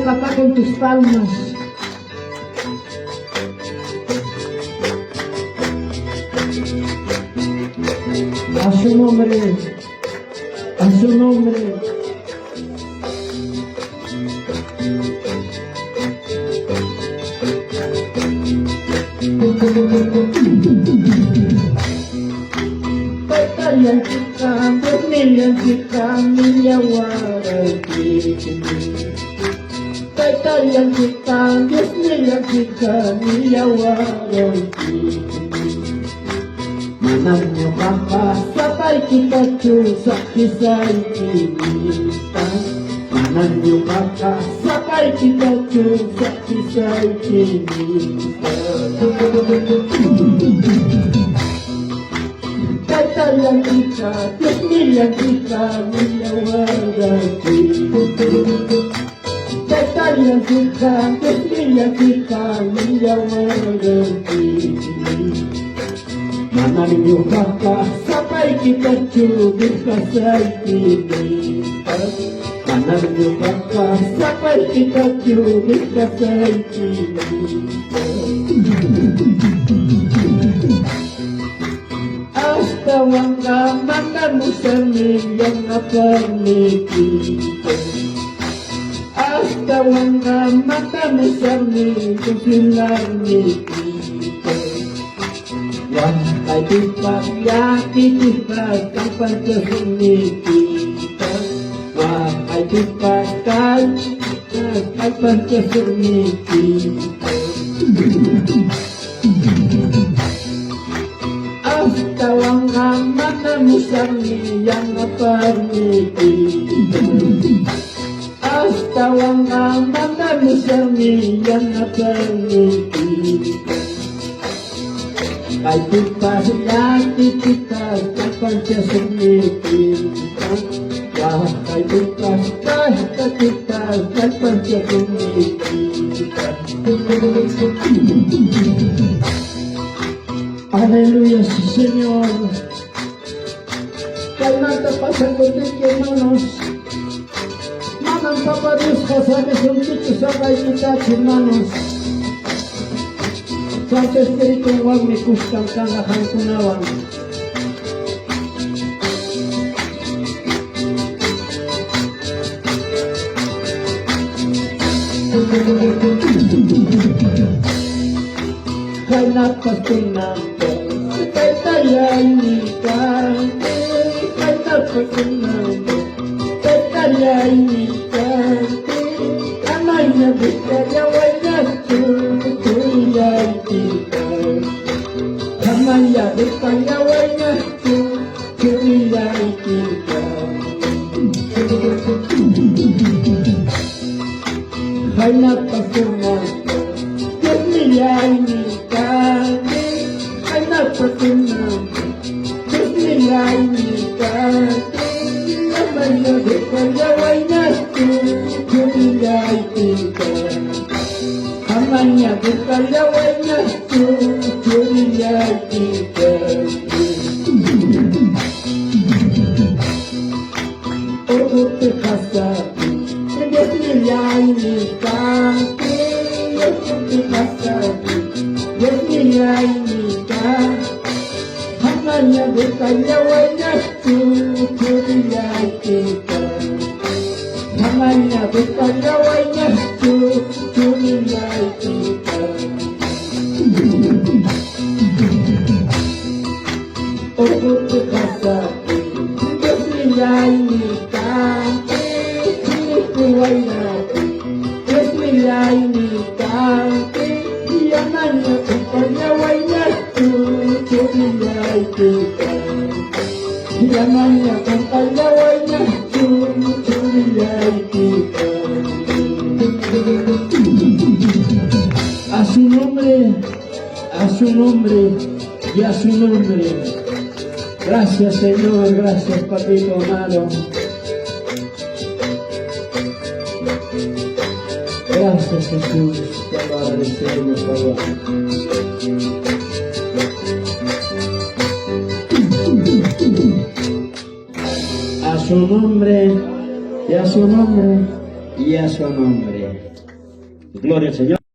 papá con tus palmas. A su nombre, a su nombre. Yang kita bermilion kita miliaran kata yang kita bermilion kita miliaran mananya kakak sampai kita cusak kisah kita mananya kakak sampai kita cusak kisah kita kata yang kita, yang kita miliaran kata yang kita, yang kita miliaran mana niyo kakak sampai kita cubit kasay kita mana niyo kakak sampai kita cubit kasay kita Astawang kamangan mo sa milyang napamiti Astawang kamangan mo sa milyang pinamiti Wang kay tipak yaki tipak ang pagkasuniti Wang kay tipak ang pagkasuniti Astawang amana musami yang naparmiti Astawang amana musami yang naparmiti Kay tipas yaki kita kapan sasumiti Wah kay tipas kita kapan sasumiti Aleluya, sí, Señor. Calmate, pasa con tus hermanos. Manan, papá Dios, pasajes son dichos a bailar, hermanos. Santo Espíritu, wag mi kustan kangahang kunawan. Kainat pasinampo, kay talay ni kante. Kainat pasinampo, kay talay ni kante. Amay na bikarya, way na tuyay kita. Amay na bikarya, way na tuyay kita. Kainat pasinampo, kay talay ni kante, anak patungan, nilai ni kante, namanya berkayawai nasu, nilai kita, namanya berkayawai nasu, nilai kita. Oh terkasih, nilai ni kante, terkasih. Nilai kita hanya berkayawai nasu nilai kita hanya berkayawai nasu nilai kita oh terkasih nilai kita kuwai nasu nilai kita namanya berkayawai nasu nilai kita namanya berkayawai nasu nilai kita a su nombre y a su nombre. Gracias Señor, gracias Papito amado. Gracias Jesús, te lo agradecemos, Padre. A su nombre, y a su nombre, y a su nombre. Gloria al Señor.